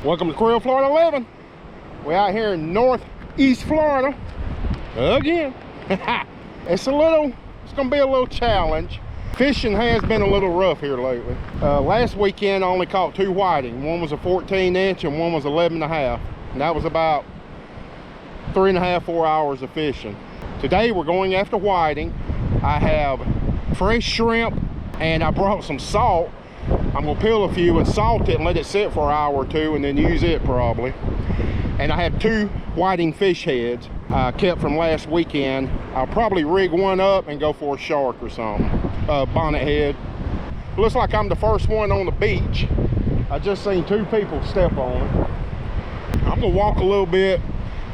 Welcome to Creel, Florida 11. We're out here in northeast Florida again. It's gonna be a little challenge. Fishing has been a little rough here lately. Last weekend I only caught 2 whiting. One was a 14-inch and one was 11.5. And that was about 3.5, 4 hours of fishing. Today we're going after whiting. I have fresh shrimp and I brought some salt. I'm gonna peel a few and salt it and let it sit for an hour or 2 and then use it probably. And I have 2 whiting fish heads I kept from last weekend. I'll probably rig one up and go for a shark or something. Bonnet head. Looks like I'm the first one on the beach. I just seen 2 people step on it. I'm gonna walk a little bit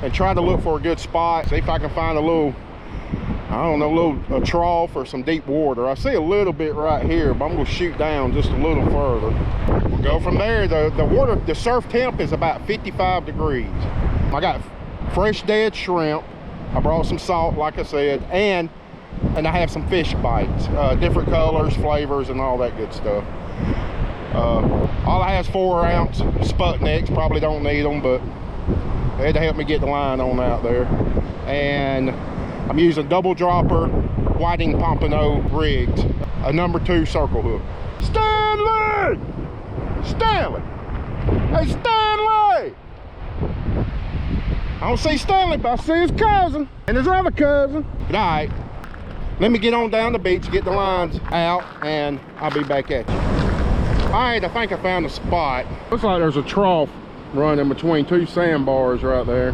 and try to look for a good spot. See if I can find a little, I don't know, a trough or some deep water. I see a little bit right here, but I'm gonna shoot down just a little further. We'll go from there. The surf temp is about 55 degrees. I got fresh dead shrimp. I brought some salt, like I said, and I have some fish bites, different colors, flavors, and all that good stuff. All I have is 4-ounce Sputniks. Probably don't need them, but they had to help me get the line on out there. And I'm using double dropper whiting pompano rigs, a number 2 circle hook. Stanley! Stanley! Hey, Stanley! I don't see Stanley, but I see his cousin and his other cousin. But all right, let me get on down the beach, get the lines out, and I'll be back at you. All right, I think I found a spot. Looks like there's a trough running between 2 sandbars right there.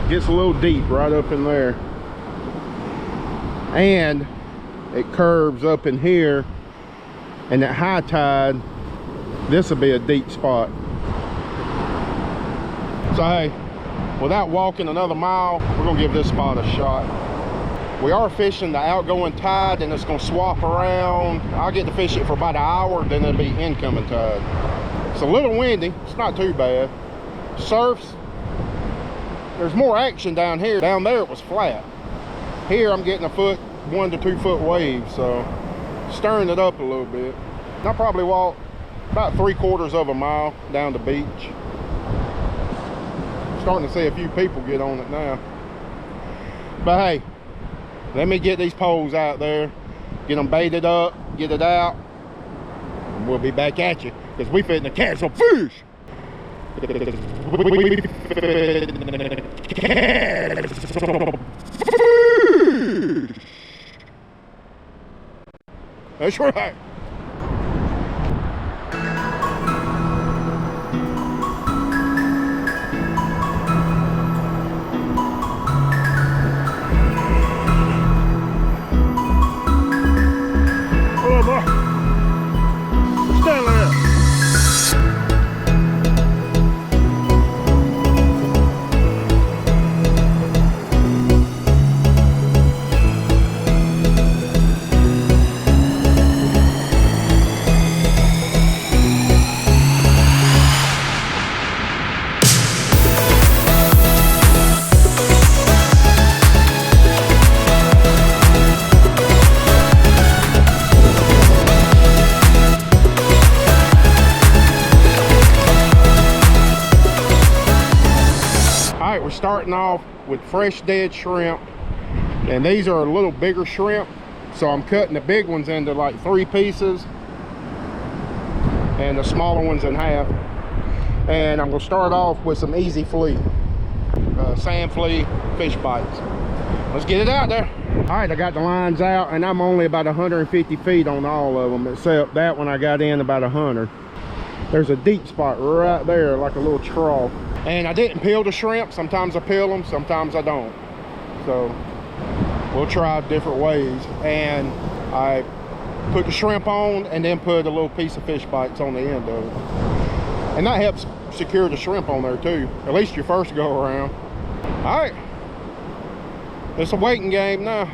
Gets a little deep right up in there. And it curves up in here. And at high tide, this will be a deep spot. So hey, without walking another mile, we're gonna give this spot a shot. We are fishing the outgoing tide and it's gonna swap around. I'll get to fish it for about an hour, then it'll be incoming tide. It's a little windy, it's not too bad. Surfs, there's more action down here. Down there it was flat. Here I'm getting a 1 to 2 foot wave, so stirring it up a little bit. And I'll probably walk about 3/4 of a mile down the beach. Starting to see a few people get on it now. But hey, let me get these poles out there, get them baited up, get it out, and we'll be back at you because we fitting to catch some fish. That's right. Starting off with fresh dead shrimp, and these are a little bigger shrimp, so I'm cutting the big ones into like 3 pieces and the smaller ones in half. And I'm gonna start off with some easy flea, sand flea fish bites. Let's get it out there. All right, I got the lines out and I'm only about 150 feet on all of them, except that one I got in about 100. There's a deep spot right there, like a little trough. And I didn't peel the shrimp. Sometimes I peel them, sometimes I don't. So we'll try different ways. And I put the shrimp on and then put a little piece of fish bites on the end of it. And that helps secure the shrimp on there too, at least your first go around. All right, it's a waiting game now.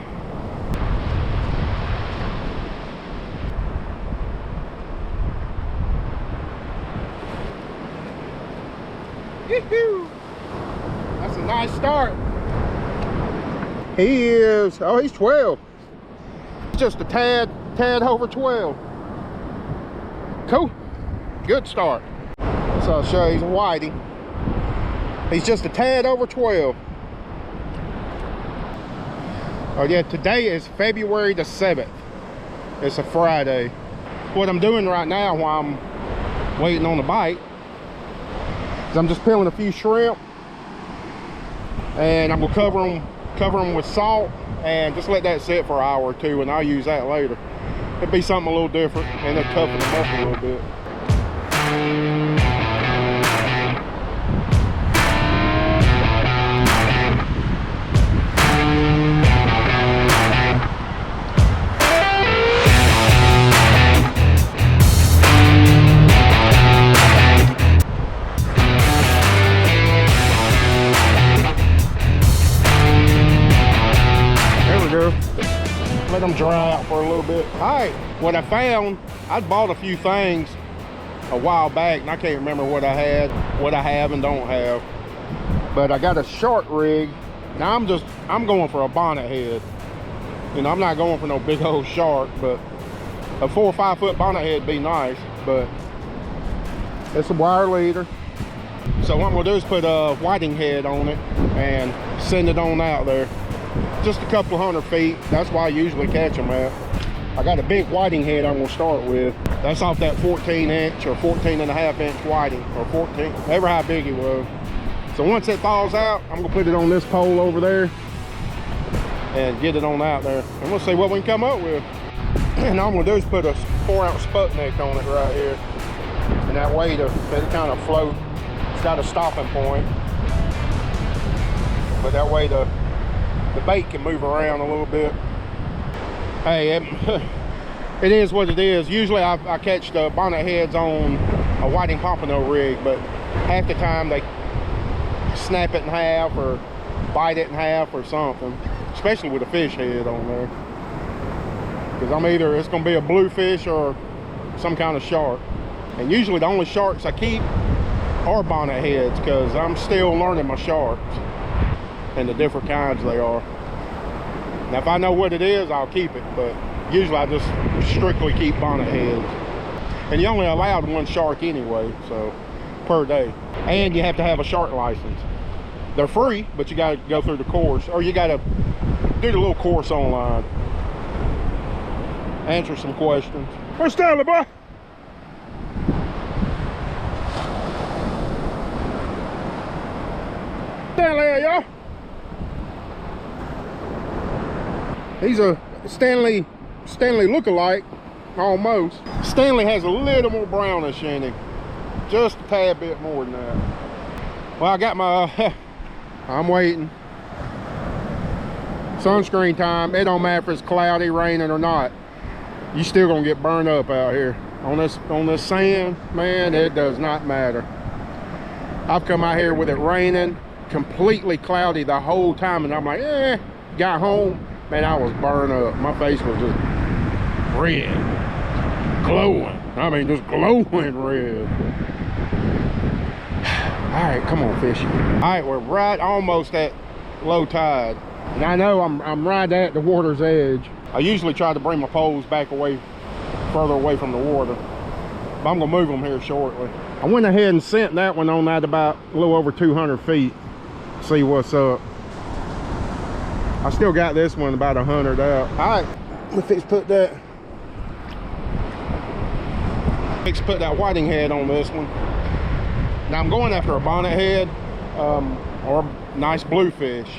That's a nice start. He is, oh, he's 12. Just a tad over 12. Cool, good start. So I'll show you, he's a whitey. He's just a tad over 12. Oh yeah, today is February the 7th. It's a Friday. What I'm doing right now while I'm waiting on the bite is I'm just peeling a few shrimp, and I'm gonna cover them with salt and just let that sit for an hour or two, and I'll use that later. It'd be something a little different, and it'll toughen them up a little bit. Let them dry out for a little bit. All right, what I found, I'd bought a few things a while back, and I can't remember what I have and don't have. But I got a short rig. Now I'm going for a bonnet head. You know, I'm not going for no big old shark, but a 4 or 5 foot bonnet head would be nice. But it's a wire leader. So what I'm gonna do is put a whiting head on it and send it on out there. Just a couple 100 feet. That's why I usually catch them at. I got a big whiting head I'm gonna start with. That's off that 14 inch or 14 and a half inch whiting, or 14, ever how big it was. So once it thaws out, I'm gonna put it on this pole over there and get it on out there, and we'll see what we can come up with. And all I'm gonna do is put a 4-ounce Sputnik on it right here, and that way it'll kind of float. It's got a stopping point, but that way the bait can move around a little bit. Hey, it is what it is. Usually I catch the bonnet heads on a whiting pompano rig, but half the time they snap it in half or bite it in half or something, especially with a fish head on there. Because it's gonna be a bluefish or some kind of shark. And usually the only sharks I keep are bonnet heads, because I'm still learning my sharks and the different kinds they are. Now if I know what it is, I'll keep it, but usually I just strictly keep bonnet heads. And you only allowed 1 shark anyway, so per day. And you have to have a shark license. They're free, but you gotta go through the course, or you gotta do the little course online. Answer some questions. Where's Stanley, boy? Stanley, y'all. He's a Stanley lookalike, almost. Stanley has a little more brownish in him, just a tad bit more than that. Well, I got my, I'm waiting. Sunscreen time. It don't matter if it's cloudy, raining or not. You still gonna get burned up out here on this sand, man. It does not matter. I've come out here with it raining, completely cloudy the whole time, and I'm like, got home. Man, I was burned up. My face was just red, glowing. I mean, just glowing red. All right, come on, fish. All right, we're right almost at low tide, and I know I'm right at the water's edge. I usually try to bring my poles back further away from the water, but I'm gonna move them here shortly. I went ahead and sent that one on at about a little over 200 feet. See what's up. I still got this one about 100 out. All right, let's put that whiting head on this one. Now I'm going after a bonnet head or a nice bluefish.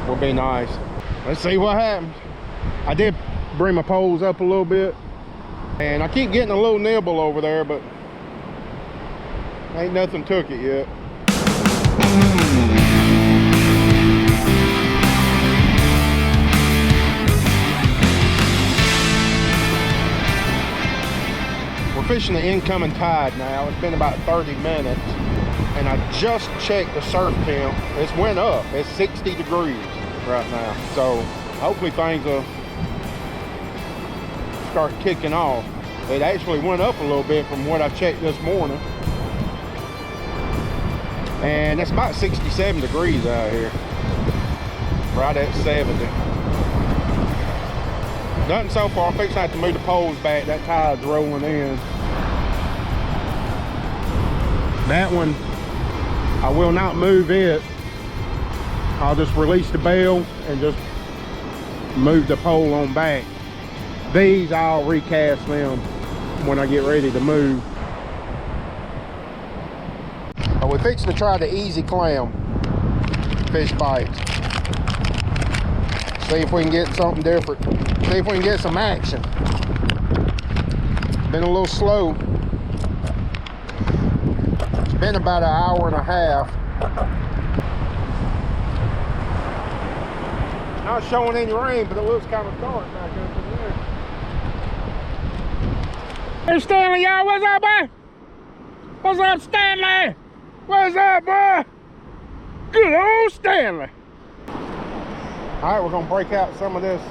Will be nice. Let's see what happens. I did bring my poles up a little bit, and I keep getting a little nibble over there, but ain't nothing took it yet. Fishing the incoming tide now. It's been about 30 minutes, and I just checked the surf temp. It's went up. It's 60 degrees right now, so hopefully things will start kicking off. It actually went up a little bit from what I checked this morning, and it's about 67 degrees out here, right at 70. Nothing so far. I'm fixing to have to move the poles back. That tide's rolling in. That one, I will not move it. I'll just release the bail and just move the pole on back. These, I'll recast them when I get ready to move. We're fixing to try the easy clam fish bites. See if we can get something different. See if we can get some action. Been a little slow. It's been about an hour and a half. Not showing any rain, but it looks kind of dark back up in there. Hey Stanley, y'all, what's up, boy? What's up, Stanley? What's up, boy? Good old Stanley. All right, we're gonna break out some of this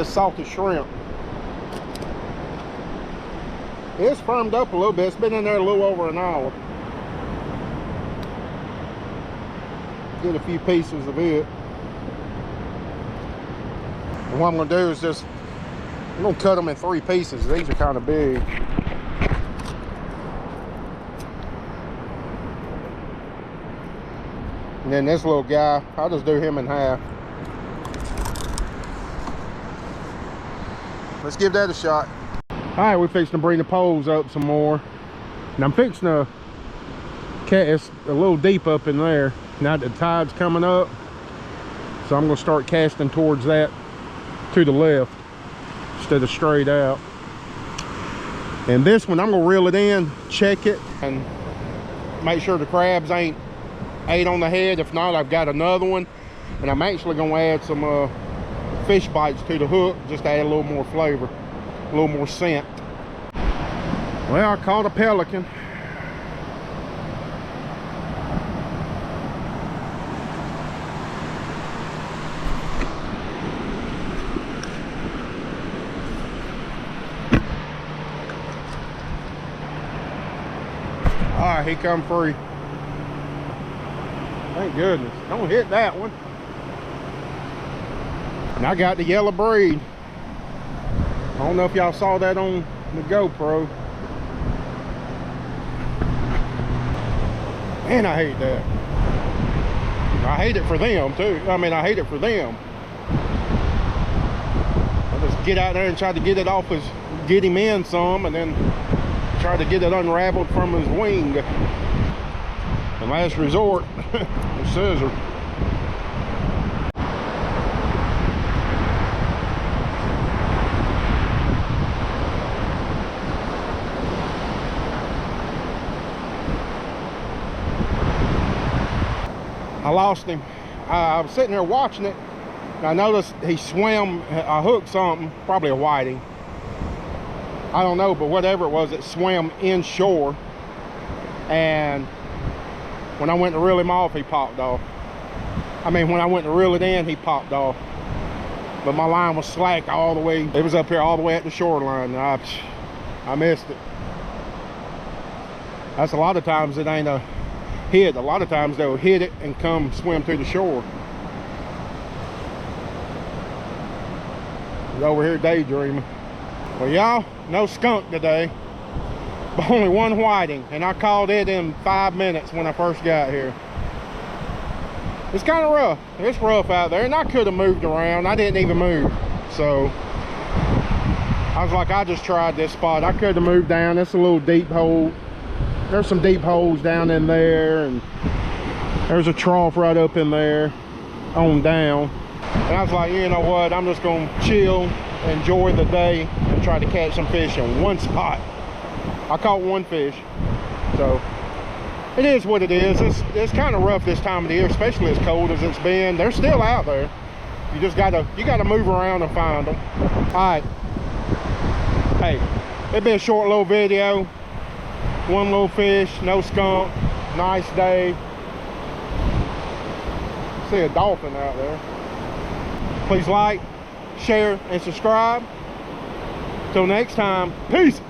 salted shrimp. It's firmed up a little bit. It's been in there a little over an hour. Get a few pieces of it. And what I'm gonna do is I'm gonna cut them in 3 pieces. These are kind of big. And then this little guy, I'll just do him in half. Let's give that a shot. All right, we're fixing to bring the poles up some more. And I'm fixing to cast a little deep up in there. Now the tide's coming up, so I'm gonna start casting towards that to the left instead of straight out. And this one, I'm gonna reel it in, check it, and make sure the crabs ain't ate on the head. If not, I've got another one, and I'm actually gonna add some fish bites to the hook just to add a little more flavor, a little more scent. Well, I caught a pelican. All right, he come free. Thank goodness. Don't hit that one. And I got the yellow braid. I don't know if y'all saw that on the GoPro. Man, I hate that. I hate it for them too. I mean, I hate it for them. I just get out there and try to get it off get him in some, and then try to get it unraveled from his wing. The last resort, the scissor. I lost him. I was sitting there watching it, and I noticed he swam. I hooked something, probably a whiting. I don't know, but whatever it was, it swam inshore. And when I went to reel him off, he popped off. I mean, when I went to reel it in, he popped off. But my line was slack all the way. It was up here all the way at the shoreline. I missed it. That's a lot of times it ain't a hit. A lot of times they'll hit it and come swim to the shore. He's over here daydreaming. Well, y'all, no skunk today, but only one whiting, and I caught it in 5 minutes when I first got here. It's kind of rough. It's rough out there, and I could have moved around. I didn't even move, so I was like, I just tried this spot. I could have moved down. It's a little deep hole. There's some deep holes down in there, and there's a trough right up in there on down. And I was like, you know what, I'm just gonna chill, enjoy the day, and try to catch some fish in one spot. I caught one fish, so it is what it is. It's kind of rough this time of the year, especially as cold as it's been. They're still out there. You just gotta move around and find them. All right, hey, it's been a short little video. One little fish, no skunk, nice day. See a dolphin out there. Please like, share, and subscribe. Till next time, peace.